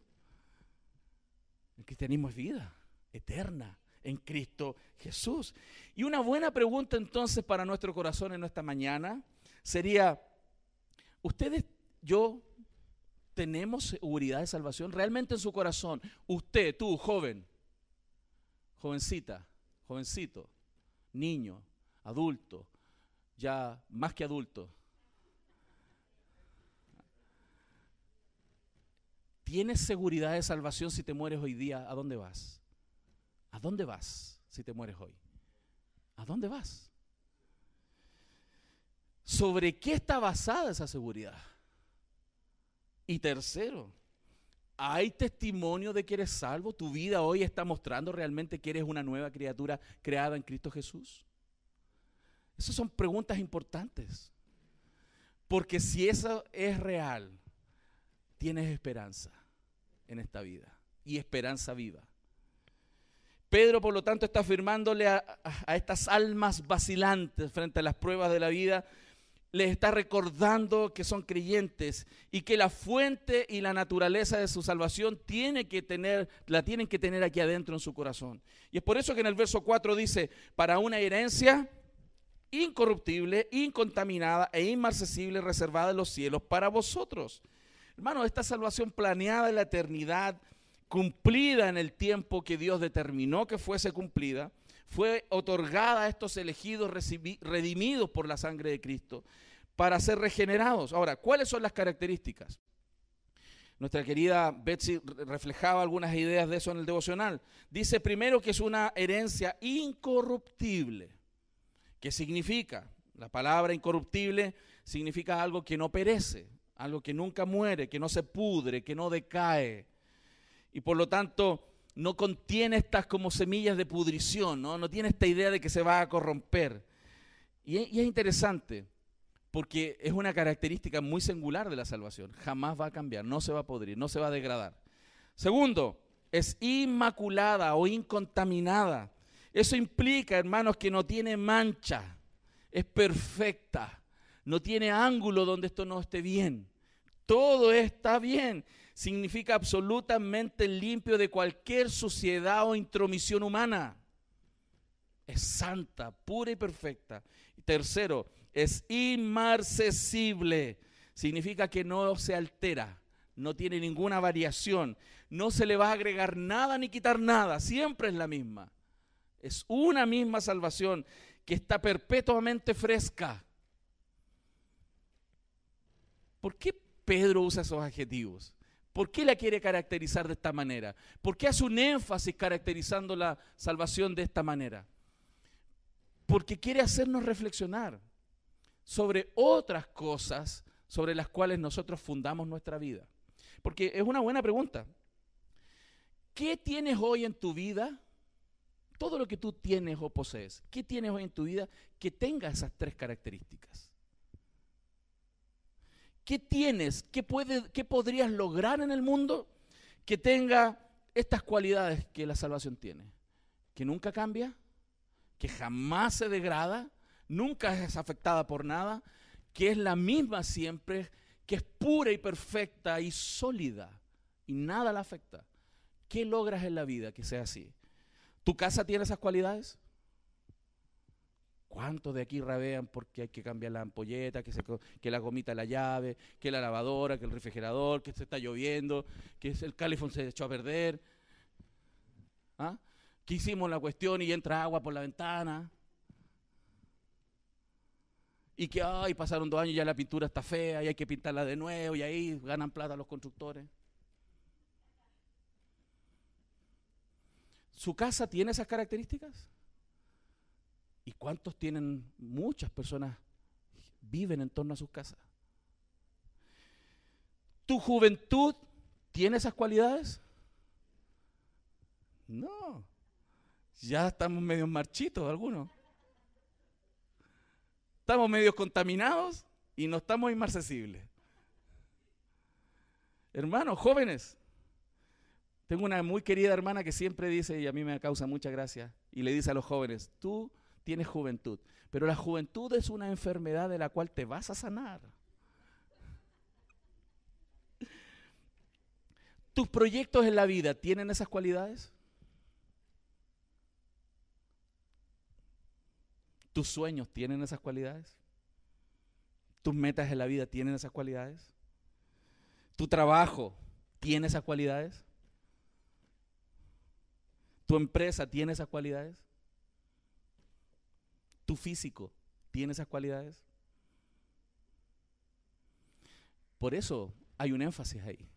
A: El cristianismo es vida, eterna en Cristo Jesús. Y una buena pregunta entonces para nuestro corazón en esta mañana sería, ¿ustedes, yo, tenemos seguridad de salvación? ¿Realmente en su corazón, usted, tú, joven, jovencita, jovencito, niño, adulto, ya más que adulto, ¿tienes seguridad de salvación si te mueres hoy día? ¿A dónde vas? ¿A dónde vas si te mueres hoy? ¿A dónde vas? ¿Sobre qué está basada esa seguridad? Y tercero, ¿hay testimonio de que eres salvo? ¿Tu vida hoy está mostrando realmente que eres una nueva criatura creada en Cristo Jesús? Esas son preguntas importantes. Porque si eso es real, tienes esperanza en esta vida. Y esperanza viva. Pedro, por lo tanto, está afirmándole a estas almas vacilantes frente a las pruebas de la vida, les está recordando que son creyentes y que la fuente y la naturaleza de su salvación la tienen que tener aquí adentro en su corazón. Y es por eso que en el verso 4 dice, para una herencia incorruptible, incontaminada e inmarcesible, reservada en los cielos para vosotros. Hermanos, esta salvación planeada en la eternidad, cumplida en el tiempo que Dios determinó que fuese cumplida, fue otorgada a estos elegidos redimidos por la sangre de Cristo para ser regenerados. Ahora, ¿cuáles son las características? Nuestra querida Betsy reflejaba algunas ideas de eso en el devocional. Dice primero que es una herencia incorruptible. ¿Qué significa? La palabra incorruptible significa algo que no perece, algo que nunca muere, que no se pudre, que no decae. Y por lo tanto no contiene estas como semillas de pudrición, no tiene esta idea de que se va a corromper. Y es interesante, porque es una característica muy singular de la salvación. Jamás va a cambiar, no se va a pudrir, no se va a degradar. Segundo, es inmaculada o incontaminada. Eso implica, hermanos, que no tiene mancha, es perfecta, no tiene ángulo donde esto no esté bien. Todo está bien. Significa absolutamente limpio de cualquier suciedad o intromisión humana. Es santa, pura y perfecta. Y tercero, es inmarcesible. Significa que no se altera, no tiene ninguna variación, no se le va a agregar nada ni quitar nada, siempre es la misma. Es una misma salvación que está perpetuamente fresca. ¿Por qué Pedro usa esos adjetivos? ¿Por qué la quiere caracterizar de esta manera? ¿Por qué hace un énfasis caracterizando la salvación de esta manera? Porque quiere hacernos reflexionar sobre otras cosas sobre las cuales nosotros fundamos nuestra vida. Porque es una buena pregunta. ¿Qué tienes hoy en tu vida? Todo lo que tú tienes o posees, ¿qué tienes hoy en tu vida que tenga esas tres características? ¿Qué tienes? ¿Qué podrías lograr en el mundo que tenga estas cualidades que la salvación tiene? Que nunca cambia, que jamás se degrada, nunca es afectada por nada, que es la misma siempre, que es pura y perfecta y sólida y nada la afecta. ¿Qué logras en la vida que sea así? ¿Tu casa tiene esas cualidades? ¿Cuántos de aquí rabean porque hay que cambiar la ampolleta, que la gomita la llave, que la lavadora, que el refrigerador, que se está lloviendo, que el calefón se echó a perder? ¿Ah? Que hicimos la cuestión y entra agua por la ventana. Y que pasaron 2 años y ya la pintura está fea y hay que pintarla de nuevo y ahí ganan plata los constructores. ¿Su casa tiene esas características? ¿Y cuántos tienen? Muchas personas viven en torno a sus casas. ¿Tu juventud tiene esas cualidades? No. Ya estamos medio marchitos algunos. Estamos medio contaminados y no estamos inmarcesibles. Hermanos, jóvenes, tengo una muy querida hermana que siempre dice, y a mí me causa mucha gracia, y le dice a los jóvenes, tú tienes juventud, pero la juventud es una enfermedad de la cual te vas a sanar. ¿Tus proyectos en la vida tienen esas cualidades? ¿Tus sueños tienen esas cualidades? ¿Tus metas en la vida tienen esas cualidades? ¿Tu trabajo tiene esas cualidades? ¿Tu empresa tiene esas cualidades? ¿Tu físico tiene esas cualidades? Por eso hay un énfasis ahí,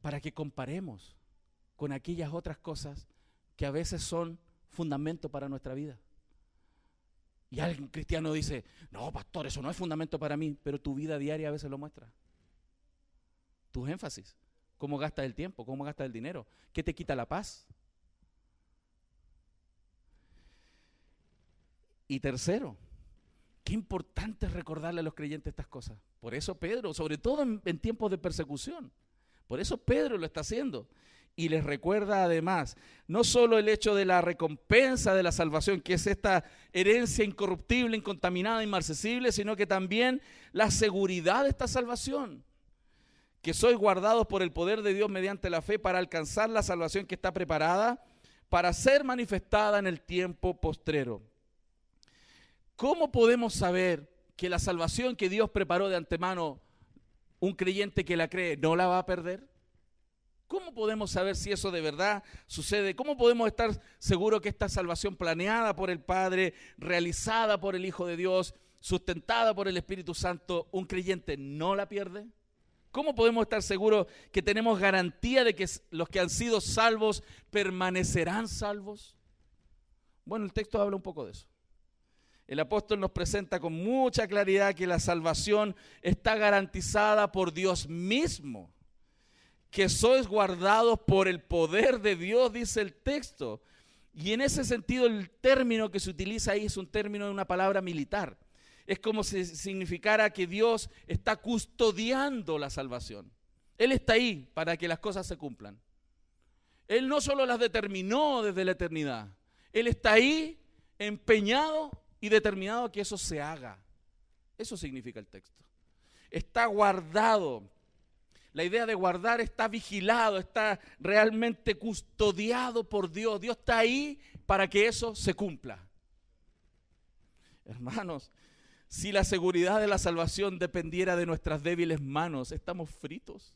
A: para que comparemos con aquellas otras cosas que a veces son fundamento para nuestra vida. Y alguien cristiano dice, no, pastor, eso no es fundamento para mí, pero tu vida diaria a veces lo muestra. Tus énfasis, cómo gastas el tiempo, cómo gastas el dinero, qué te quita la paz. Y tercero, qué importante es recordarle a los creyentes estas cosas. Por eso Pedro, sobre todo en tiempos de persecución, por eso Pedro lo está haciendo. Y les recuerda además, no solo el hecho de la recompensa de la salvación, que es esta herencia incorruptible, incontaminada, inmarcesible, sino que también la seguridad de esta salvación. Que sois guardados por el poder de Dios mediante la fe para alcanzar la salvación que está preparada para ser manifestada en el tiempo postrero. ¿Cómo podemos saber que la salvación que Dios preparó de antemano, un creyente que la cree no la va a perder? ¿Cómo podemos saber si eso de verdad sucede? ¿Cómo podemos estar seguros que esta salvación planeada por el Padre, realizada por el Hijo de Dios, sustentada por el Espíritu Santo, un creyente no la pierde? ¿Cómo podemos estar seguros que tenemos garantía de que los que han sido salvos permanecerán salvos? Bueno, el texto habla un poco de eso. El apóstol nos presenta con mucha claridad que la salvación está garantizada por Dios mismo, que sois guardados por el poder de Dios, dice el texto. Y en ese sentido el término que se utiliza ahí es un término de una palabra militar. Es como si significara que Dios está custodiando la salvación. Él está ahí para que las cosas se cumplan. Él no solo las determinó desde la eternidad, Él está ahí empeñado y determinado a que eso se haga. Eso significa el texto. Está guardado. La idea de guardar está vigilado, está realmente custodiado por Dios. Dios está ahí para que eso se cumpla. Hermanos, si la seguridad de la salvación dependiera de nuestras débiles manos, estamos fritos.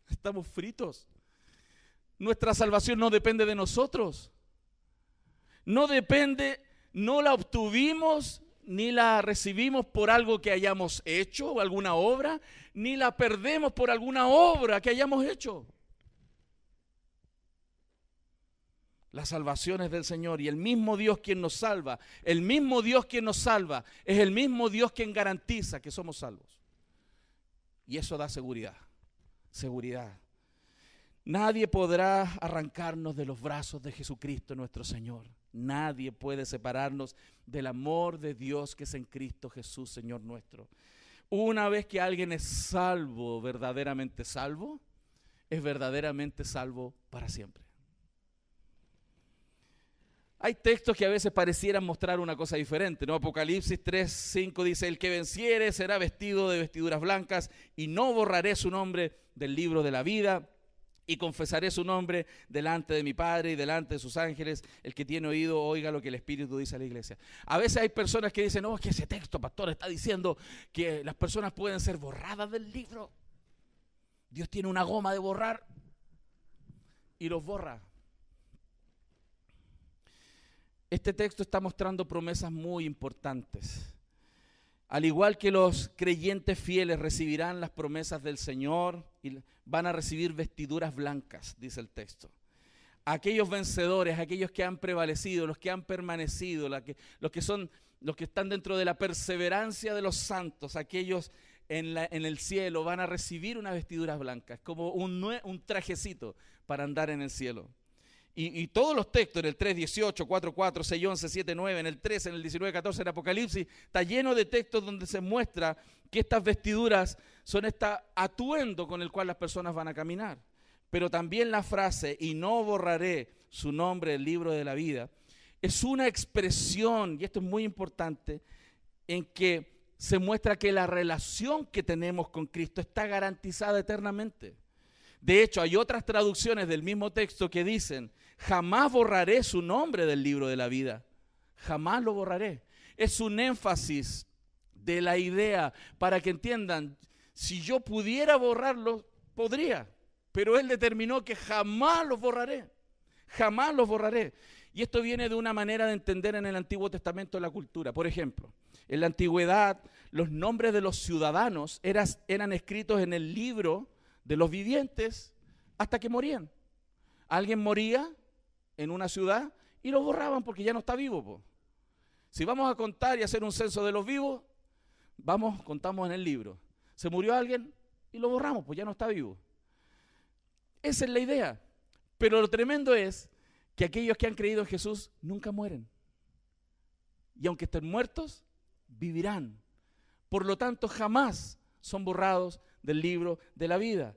A: Estamos fritos. Nuestra salvación no depende de nosotros. No depende, no la obtuvimos ni la recibimos por algo que hayamos hecho o alguna obra, ni la perdemos por alguna obra que hayamos hecho. La salvación es del Señor y el mismo Dios quien nos salva, el mismo Dios quien nos salva, es el mismo Dios quien garantiza que somos salvos. Y eso da seguridad, seguridad. Nadie podrá arrancarnos de los brazos de Jesucristo nuestro Señor. Nadie puede separarnos del amor de Dios que es en Cristo Jesús, Señor nuestro. Una vez que alguien es salvo, verdaderamente salvo, es verdaderamente salvo para siempre. Hay textos que a veces parecieran mostrar una cosa diferente, ¿no? Apocalipsis 3:5 dice, el que venciere será vestido de vestiduras blancas y no borraré su nombre del libro de la vida. Y confesaré su nombre delante de mi Padre y delante de sus ángeles. El que tiene oído, oiga lo que el Espíritu dice a la iglesia. A veces hay personas que dicen, no, es que ese texto, pastor, está diciendo que las personas pueden ser borradas del libro. Dios tiene una goma de borrar y los borra. Este texto está mostrando promesas muy importantes. Al igual que los creyentes fieles recibirán las promesas del Señor y van a recibir vestiduras blancas, dice el texto. Aquellos vencedores, aquellos que han prevalecido, los que han permanecido, los que están dentro de la perseverancia de los santos, aquellos en el cielo van a recibir unas vestiduras blancas, como un trajecito para andar en el cielo. Y todos los textos en el 3:18, 4:4, 6:11, 7:9, en el 13, en el 19:14, en Apocalipsis, está lleno de textos donde se muestra que estas vestiduras son este atuendo con el cual las personas van a caminar. Pero también la frase, y no borraré su nombre del libro de la vida, es una expresión, y esto es muy importante, en que se muestra que la relación que tenemos con Cristo está garantizada eternamente. De hecho, hay otras traducciones del mismo texto que dicen, jamás borraré su nombre del libro de la vida. jamás lo borraré. Es un énfasis de la idea para que entiendan, si yo pudiera borrarlo, podría, pero Él determinó que jamás los borraré, jamás los borraré. Y esto viene de una manera de entender en el Antiguo Testamento la cultura. Por ejemplo, en la antigüedad, los nombres de los ciudadanos eran escritos en el libro de los vivientes hasta que morían. Alguien moría en una ciudad y lo borraban porque ya no está vivo, po. Si vamos a contar y hacer un censo de los vivos, contamos en el libro. Se murió alguien y lo borramos, pues ya no está vivo. Esa es la idea. Pero lo tremendo es que aquellos que han creído en Jesús nunca mueren. Y aunque estén muertos, vivirán. Por lo tanto, jamás son borrados del libro de la vida.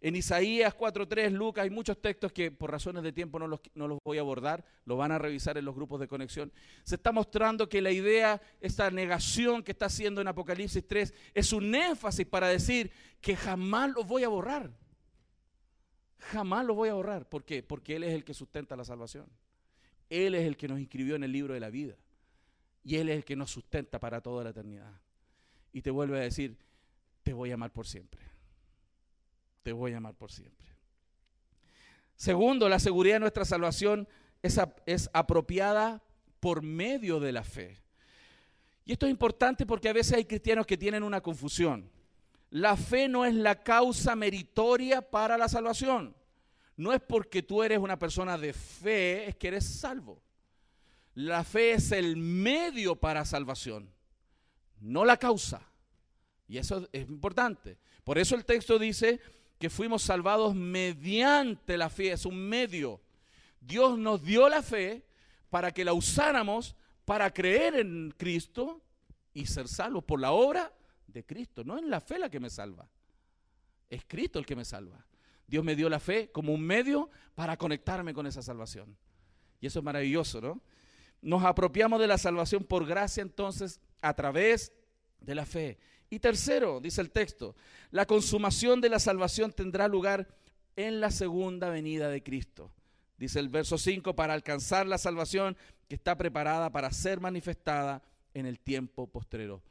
A: En Isaías 4:3, Lucas, hay muchos textos que por razones de tiempo no los voy a abordar, lo van a revisar en los grupos de conexión. Se está mostrando que la idea, esta negación que está haciendo en Apocalipsis 3, es un énfasis para decir que jamás los voy a borrar. Jamás los voy a borrar. ¿Por qué? Porque Él es el que sustenta la salvación. Él es el que nos inscribió en el libro de la vida. Y Él es el que nos sustenta para toda la eternidad. Y te vuelve a decir, te voy a amar por siempre. Te voy a amar por siempre. Segundo, la seguridad de nuestra salvación es apropiada por medio de la fe. Y esto es importante porque a veces hay cristianos que tienen una confusión. La fe no es la causa meritoria para la salvación. No es porque tú eres una persona de fe, es que eres salvo. La fe es el medio para salvación, no la causa. Y eso es importante. Por eso el texto dice que fuimos salvados mediante la fe, es un medio. Dios nos dio la fe para que la usáramos para creer en Cristo y ser salvos por la obra de Cristo. No es la fe la que me salva, es Cristo el que me salva. Dios me dio la fe como un medio para conectarme con esa salvación. Y eso es maravilloso, ¿no? Nos apropiamos de la salvación por gracia entonces a través de la fe. Y tercero, dice el texto, la consumación de la salvación tendrá lugar en la segunda venida de Cristo. Dice el verso 5, para alcanzar la salvación que está preparada para ser manifestada en el tiempo postrero.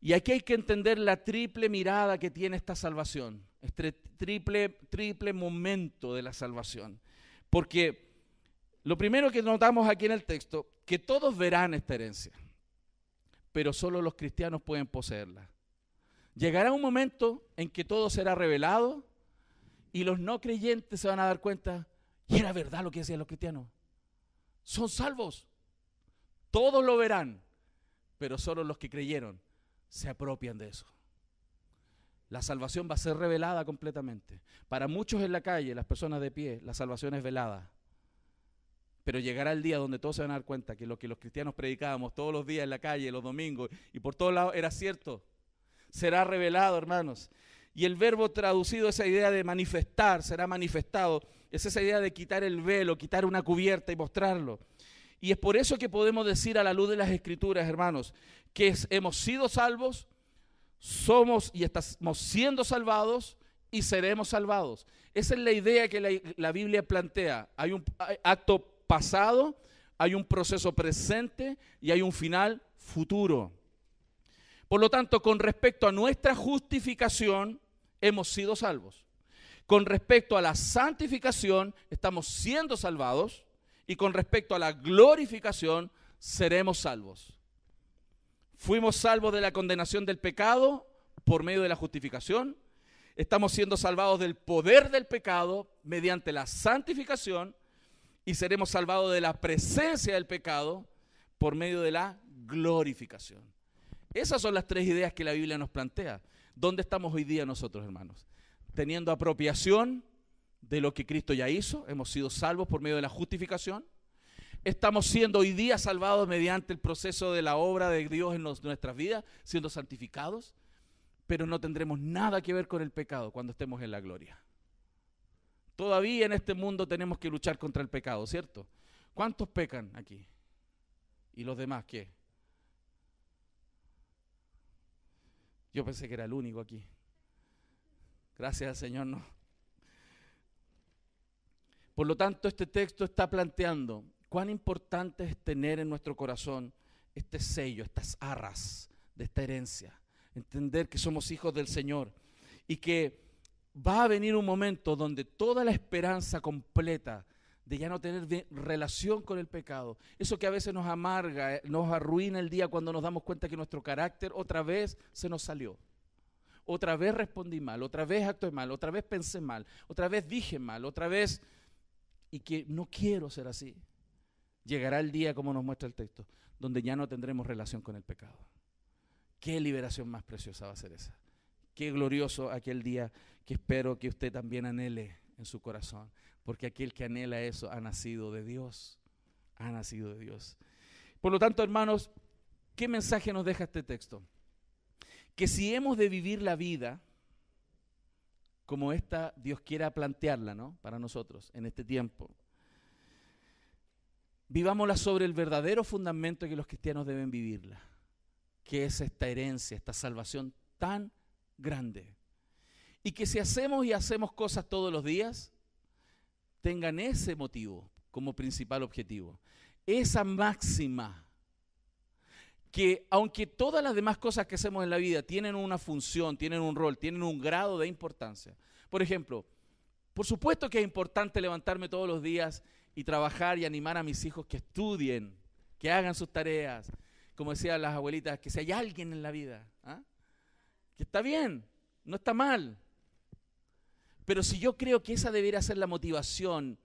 A: Y aquí hay que entender la triple mirada que tiene esta salvación, este triple momento de la salvación. Porque lo primero que notamos aquí en el texto, que todos verán esta herencia, pero solo los cristianos pueden poseerla. Llegará un momento en que todo será revelado y los no creyentes se van a dar cuenta, y era verdad lo que decían los cristianos, son salvos. Todos lo verán, pero solo los que creyeron se apropian de eso. La salvación va a ser revelada completamente. Para muchos en la calle, las personas de pie, la salvación es velada. Pero llegará el día donde todos se van a dar cuenta que lo que los cristianos predicábamos todos los días en la calle, los domingos y por todos lados era cierto. Será revelado, hermanos. Y el verbo traducido, esa idea de manifestar, será manifestado, es esa idea de quitar el velo, quitar una cubierta y mostrarlo. Y es por eso que podemos decir a la luz de las Escrituras, hermanos, que hemos sido salvos, somos y estamos siendo salvados y seremos salvados. Esa es la idea que la Biblia plantea. Hay un acto pasado, hay un proceso presente y hay un final futuro. Por lo tanto, con respecto a nuestra justificación, hemos sido salvos. Con respecto a la santificación, estamos siendo salvados. Y con respecto a la glorificación, seremos salvos. Fuimos salvos de la condenación del pecado por medio de la justificación. Estamos siendo salvados del poder del pecado mediante la santificación. Y seremos salvados de la presencia del pecado por medio de la glorificación. Esas son las tres ideas que la Biblia nos plantea. ¿Dónde estamos hoy día nosotros, hermanos? Teniendo apropiación de lo que Cristo ya hizo, hemos sido salvos por medio de la justificación. Estamos siendo hoy día salvados mediante el proceso de la obra de Dios en nuestras vidas, siendo santificados, pero no tendremos nada que ver con el pecado cuando estemos en la gloria. Todavía en este mundo tenemos que luchar contra el pecado, ¿cierto? ¿Cuántos pecan aquí? ¿Y los demás qué? Yo pensé que era el único aquí. Gracias al Señor, no. Por lo tanto, este texto está planteando, cuán importante es tener en nuestro corazón este sello, estas arras de esta herencia. Entender que somos hijos del Señor y que va a venir un momento donde toda la esperanza completa de ya no tener relación con el pecado, eso que a veces nos amarga, nos arruina el día cuando nos damos cuenta que nuestro carácter otra vez se nos salió. Otra vez respondí mal, otra vez actué mal, otra vez pensé mal, otra vez dije mal, otra vez, y que no quiero ser así. Llegará el día, como nos muestra el texto, donde ya no tendremos relación con el pecado. Qué liberación más preciosa va a ser esa. Qué glorioso aquel día que espero que usted también anhele en su corazón, porque aquel que anhela eso ha nacido de Dios, ha nacido de Dios. Por lo tanto, hermanos, ¿qué mensaje nos deja este texto? Que si hemos de vivir la vida como esta Dios quiera plantearla, ¿no?, para nosotros en este tiempo, vivámosla sobre el verdadero fundamento que los cristianos deben vivirla, que es esta herencia, esta salvación tan grande. Y que si hacemos y hacemos cosas todos los días, tengan ese motivo como principal objetivo. Esa máxima, que aunque todas las demás cosas que hacemos en la vida tienen una función, tienen un rol, tienen un grado de importancia. Por ejemplo, por supuesto que es importante levantarme todos los días y trabajar y animar a mis hijos que estudien, que hagan sus tareas. Como decían las abuelitas, que si hay alguien en la vida, que está bien, no está mal. Pero si yo creo que esa debiera ser la motivación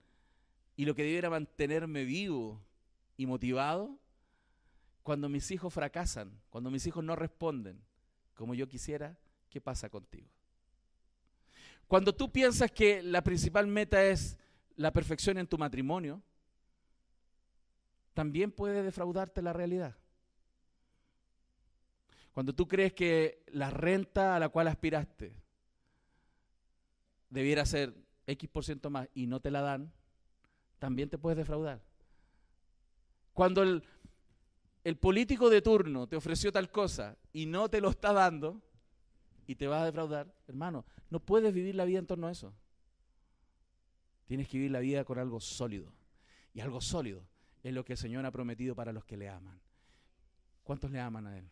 A: y lo que debiera mantenerme vivo y motivado, cuando mis hijos fracasan, cuando mis hijos no responden como yo quisiera, ¿qué pasa contigo? Cuando tú piensas que la principal meta es la perfección en tu matrimonio, también puede defraudarte la realidad. Cuando tú crees que la renta a la cual aspiraste debiera ser X% más y no te la dan, también te puedes defraudar. Cuando el político de turno te ofreció tal cosa y no te lo está dando y te vas a defraudar, hermano, no puedes vivir la vida en torno a eso. Tienes que vivir la vida con algo sólido. Y algo sólido es lo que el Señor ha prometido para los que le aman. ¿Cuántos le aman a Él?